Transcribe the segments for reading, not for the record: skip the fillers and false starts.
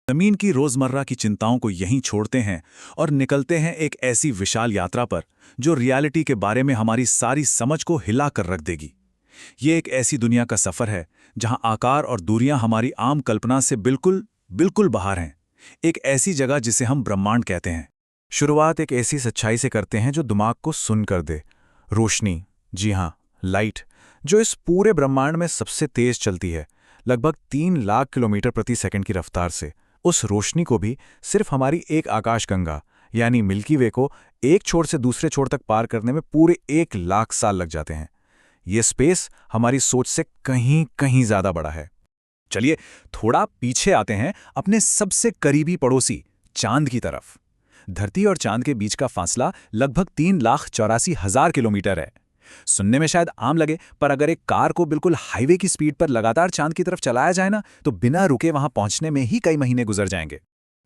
जमीन की रोजमर्रा की चिंताओं को यहीं छोड़ते हैं और निकलते हैं एक ऐसी विशाल यात्रा पर जो रियलिटी के बारे में हमारी सारी समझ को हिला कर रख देगी। ये एक ऐसी दुनिया का सफर है जहां आकार और दूरियां हमारी आम कल्पना से बिल्कुल बिल्कुल बाहर हैं। एक ऐसी जगह जिसे हम ब्रह्मांड कहते हैं। शुरुआत एक ऐसी सच्चाई से करते हैं जो दिमाग को सुन कर दे। रोशनी, जी हां, लाइट, जो इस पूरे ब्रह्मांड में सबसे तेज चलती है, लगभग 3 लाख किलोमीटर प्रति सेकंड की रफ्तार से। उस रोशनी को भी सिर्फ हमारी एक आकाशगंगा यानी मिल्की वे को एक छोर से दूसरे छोर तक पार करने में पूरे 1 लाख साल लग जाते हैं। ये स्पेस हमारी सोच से कहीं कहीं ज्यादा बड़ा है। चलिए थोड़ा पीछे आते हैं अपने सबसे करीबी पड़ोसी चांद की तरफ। धरती और चांद के बीच का फासला लगभग 3,84,000 किलोमीटर है। सुनने में शायद आम लगे, पर अगर एक कार को बिल्कुल हाईवे की स्पीड पर लगातार चांद की तरफ चलाया जाए ना, तो बिना रुके वहां पहुंचने में ही कई महीने गुजर जाएंगे।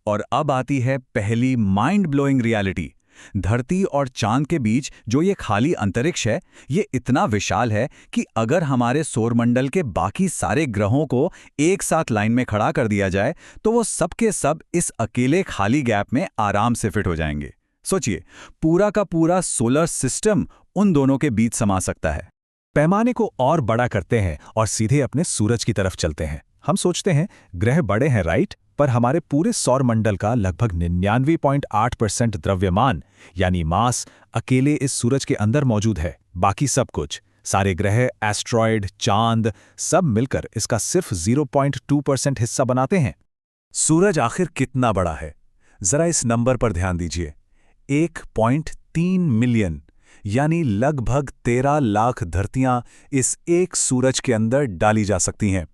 और अब आती है पहली माइंड ब्लोइंग रियलिटी। धरती और चांद के बीच जो ये खाली अंतरिक्ष है, ये इतना विशाल है कि अगर हमारे सौरमंडल के बाकी सारे ग्रहों को एक साथ लाइन में खड़ा कर दिया जाए तो वो सब के सब इस अकेले खाली गैप में आराम से फिट हो जाएंगे। सोचिए, पूरा का पूरा सोलर सिस्टम उन दोनों के बीच समा सकता है। पैमाने को और बड़ा करते हैं और सीधे अपने सूरज की तरफ चलते हैं। हम सोचते हैं ग्रह बड़े हैं, राइट? पर हमारे पूरे सौरमंडल का लगभग 99.8% द्रव्यमान यानी मास अकेले इस सूरज के अंदर मौजूद है। बाकी सब कुछ, सारे ग्रह, एस्ट्रॉयड, चांद, सब मिलकर इसका सिर्फ 0.2% हिस्सा बनाते हैं। सूरज आखिर कितना बड़ा है? जरा इस नंबर पर ध्यान दीजिए। 1.3 मिलियन यानी लगभग 13 लाख धरतियां इस एक सूरज के अंदर डाली जा सकती हैं।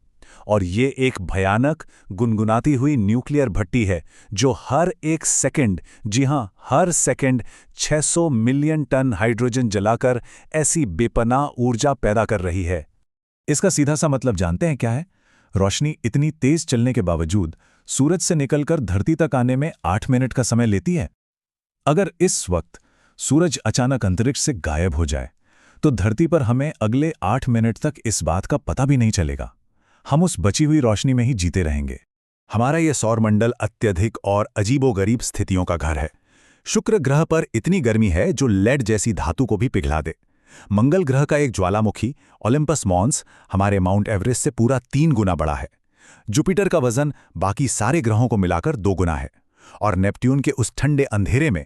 और ये एक भयानक गुनगुनाती हुई न्यूक्लियर भट्टी है जो हर एक सेकंड, जी हां, हर सेकंड 600 मिलियन टन हाइड्रोजन जलाकर ऐसी बेपनाह ऊर्जा पैदा कर रही है। इसका सीधा सा मतलब जानते हैं क्या है? रोशनी इतनी तेज चलने के बावजूद सूरज से निकलकर धरती तक आने में 8 मिनट का समय लेती है। अगर इस वक्त सूरज अचानक अंतरिक्ष से गायब हो जाए तो धरती पर हमें अगले 8 मिनट तक इस बात का पता भी नहीं चलेगा। हम उस बची हुई रोशनी में ही जीते रहेंगे। हमारा यह सौरमंडल अत्यधिक और अजीबोगरीब स्थितियों का घर है। शुक्र ग्रह पर इतनी गर्मी है जो लेड जैसी धातु को भी पिघला दे। मंगल ग्रह का एक ज्वालामुखी ओलंपस मॉन्स हमारे माउंट एवरेस्ट से पूरा 3 गुना बड़ा है। जुपिटर का वजन बाकी सारे ग्रहों को मिलाकर 2 गुना है। और नेपट्यून के उस ठंडे अंधेरे में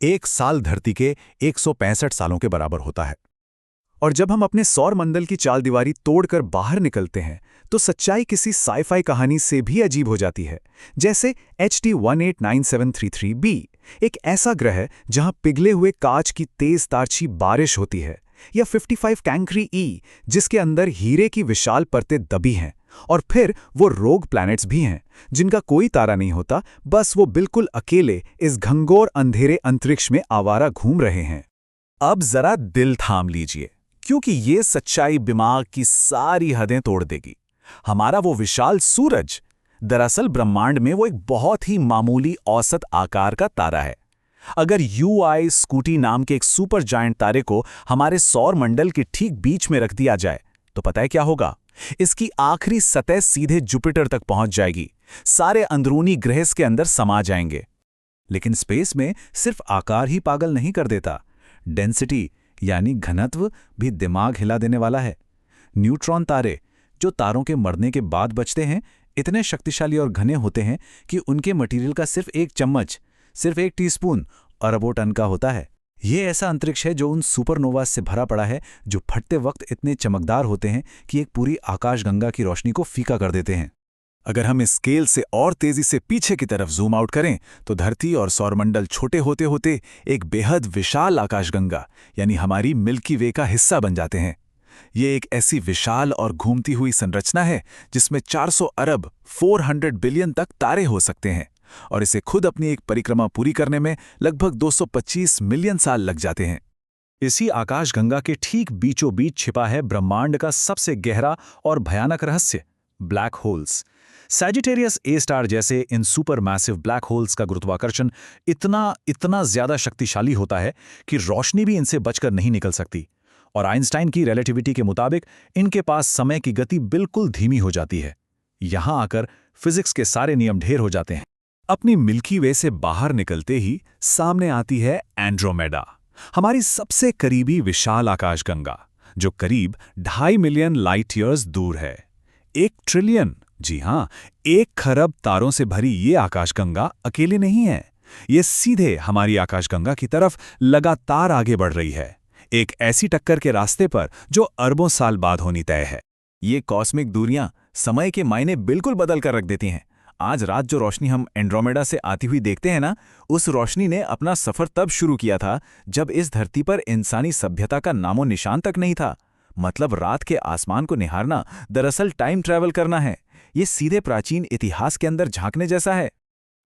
1 साल धरती के 165 सालों के बराबर होता है। और जब हम अपने सौरमंडल की चालदीवारी तोड़कर बाहर निकलते हैं तो सच्चाई किसी साइफाई कहानी से भी अजीब हो जाती है। जैसे HD 189733b, एक ऐसा ग्रह जहां पिघले हुए कांच की तेज तारछी बारिश होती है, या 55 कैंक्री E, जिसके अंदर हीरे की विशाल परतें दबी हैं। और फिर वो रोग प्लैनेट्स भी हैं जिनका कोई तारा नहीं होता, बस वो बिल्कुल अकेले इस घंघोर अंधेरे अंतरिक्ष में आवारा घूम रहे हैं। अब जरा दिल थाम लीजिए, क्योंकि ये सच्चाई दिमाग की सारी हदें तोड़ देगी। हमारा वो विशाल सूरज दरअसल ब्रह्मांड में वो एक बहुत ही मामूली औसत आकार का तारा है। अगर UI स्कूटी नाम के एक सुपर जायंट तारे को हमारे सौरमंडल के ठीक बीच में रख दिया जाए तो पता है क्या होगा? इसकी आखिरी सतह सीधे जुपिटर तक पहुंच जाएगी। सारे अंदरूनी ग्रह के अंदर समा जाएंगे। लेकिन स्पेस में सिर्फ आकार ही पागल नहीं कर देता, डेंसिटी यानी घनत्व भी दिमाग हिला देने वाला है। न्यूट्रॉन तारे, जो तारों के मरने के बाद बचते हैं, इतने शक्तिशाली और घने होते हैं कि उनके मटेरियल का सिर्फ 1 चम्मच, सिर्फ 1 टीस्पून अरबों टन का होता है। ये ऐसा अंतरिक्ष है जो उन सुपरनोवा से भरा पड़ा है जो फटते वक्त इतने चमकदार होते हैं कि एक पूरी आकाशगंगा की रोशनी को फीका कर देते हैं। अगर हम इस स्केल से और तेजी से पीछे की तरफ जूम आउट करें तो धरती और सौरमंडल छोटे होते होते एक बेहद विशाल आकाशगंगा यानी हमारी मिल्की वे का हिस्सा बन जाते हैं। ये एक ऐसी विशाल और घूमती हुई संरचना है जिसमें 400 अरब 400 बिलियन तक तारे हो सकते हैं, और इसे खुद अपनी एक परिक्रमा पूरी करने में लगभग 225 मिलियन साल लग जाते हैं। इसी आकाशगंगा के ठीक बीचों बीच छिपा है ब्रह्मांड का सबसे गहरा और भयानक रहस्य, black holes. Sagittarius A star जैसे इन सुपर मैसिव ब्लैक होल्स का गुरुत्वाकर्षण इतना ज्यादा शक्तिशाली होता है कि रोशनी भी इनसे बचकर नहीं निकल सकती। और आइंस्टाइन की रिलेटिविटी के मुताबिक इनके पास समय की गति बिल्कुल धीमी हो जाती है। यहां आकर फिजिक्स के सारे नियम ढेर हो जाते हैं। अपनी मिल्की वे से बाहर निकलते ही सामने आती है एंड्रोमेडा, हमारी सबसे करीबी विशाल आकाशगंगा, जो करीब 2.5 मिलियन लाइट ईयर्स दूर है। 1 ट्रिलियन, जी हां, 1 खरब तारों से भरी ये आकाशगंगा अकेले नहीं है। ये सीधे हमारी आकाशगंगा की तरफ लगातार आगे बढ़ रही है, एक ऐसी टक्कर के रास्ते पर जो अरबों साल बाद होनी तय है। ये कॉस्मिक दूरियां समय के मायने बिल्कुल बदल कर रख देती हैं। आज रात जो रोशनी हम एंड्रोमेडा से आती हुई देखते हैं ना, उस रोशनी ने अपना सफर तब शुरू किया था जब इस धरती पर इंसानी सभ्यता का नामो निशान तक नहीं था। मतलब रात के आसमान को निहारना दरअसल टाइम ट्रैवल करना है। ये सीधे प्राचीन इतिहास के अंदर झांकने जैसा है।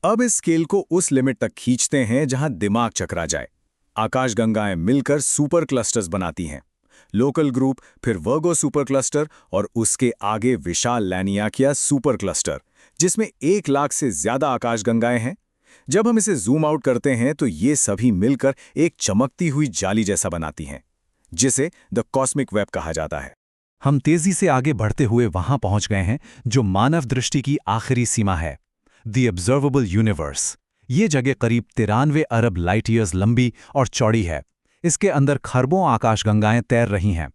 अब इस स्केल को उस लिमिट तक खींचते हैं जहां दिमाग चकरा जाए। आकाशगंगाएं मिलकर सुपर क्लस्टर्स बनाती हैं। लोकल ग्रुप, फिर वर्गो सुपर क्लस्टर और उसके आगे विशाल लैनियाकिया सुपर क्लस्टर, जिसमें 1 लाख से ज्यादा आकाशगंगाएं हैं। जब हम इसे जूम आउट करते हैं तो ये सभी मिलकर एक चमकती हुई जाली जैसा बनाती हैं, जिसे द कॉस्मिक वेब कहा जाता है। हम तेजी से आगे बढ़ते हुए वहां पहुंच गए हैं जो मानव दृष्टि की आखिरी सीमा है, द ऑब्जर्वेबल यूनिवर्स। ये जगह करीब 93 अरब लाइट ईयर्स लंबी और चौड़ी है। इसके अंदर खरबों आकाशगंगाएं तैर रही हैं।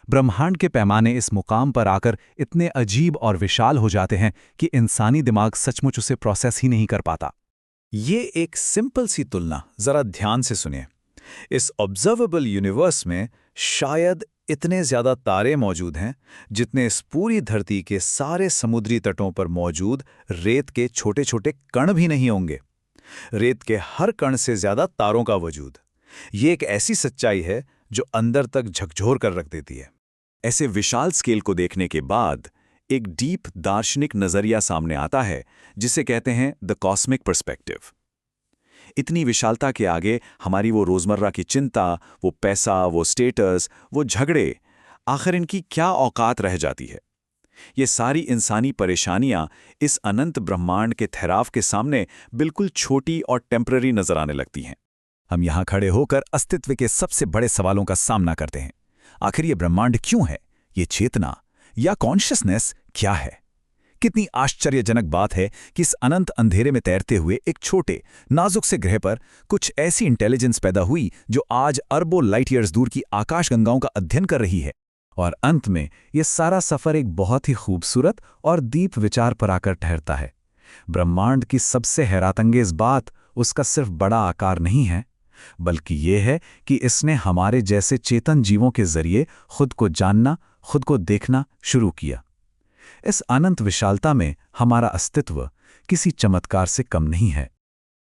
ब्रह्मांड के पैमाने इस मुकाम पर आकर इतने अजीब और विशाल हो जाते हैं कि इंसानी दिमाग सचमुच उसे प्रोसेस ही नहीं कर पाता। ये एक सिंपल सी तुलना जरा ध्यान से सुनिए। इस ऑब्जर्वेबल यूनिवर्स में शायद इतने ज्यादा तारे मौजूद हैं जितने इस पूरी धरती के सारे समुद्री तटों पर मौजूद रेत के छोटे छोटे कण भी नहीं होंगे। रेत के हर कण से ज्यादा तारों का वजूद। ये एक ऐसी सच्चाई है जो अंदर तक झकझोर कर रख देती है। ऐसे विशाल स्केल को देखने के बाद एक डीप दार्शनिक नजरिया सामने आता है जिसे कहते हैं द कॉस्मिक पर्सपेक्टिव। इतनी विशालता के आगे हमारी वो रोजमर्रा की चिंता, वो पैसा, वो स्टेटस, वो झगड़े, आखिर इनकी क्या औकात रह जाती है? ये सारी इंसानी परेशानियां इस अनंत ब्रह्मांड के ठहराव के सामने बिल्कुल छोटी और टेम्पररी नजर आने लगती हैं। हम यहां खड़े होकर अस्तित्व के सबसे बड़े सवालों का सामना करते हैं। आखिर ये ब्रह्मांड क्यों है? ये चेतना या कॉन्शियसनेस क्या है? कितनी आश्चर्यजनक बात है कि इस अनंत अंधेरे में तैरते हुए एक छोटे नाजुक से ग्रह पर कुछ ऐसी इंटेलिजेंस पैदा हुई जो आज अरबों लाइट ईयर्स दूर की आकाशगंगाओं का अध्ययन कर रही है। और अंत में ये सारा सफर एक बहुत ही खूबसूरत और दीप विचार पर आकर ठहरता है। ब्रह्मांड की सबसे हैरातंगेज बात उसका सिर्फ बड़ा आकार नहीं है, बल्कि ये है कि इसने हमारे जैसे चेतन जीवों के जरिए खुद को जानना, खुद को देखना शुरू किया। इस अनंत विशालता में हमारा अस्तित्व किसी चमत्कार से कम नहीं है।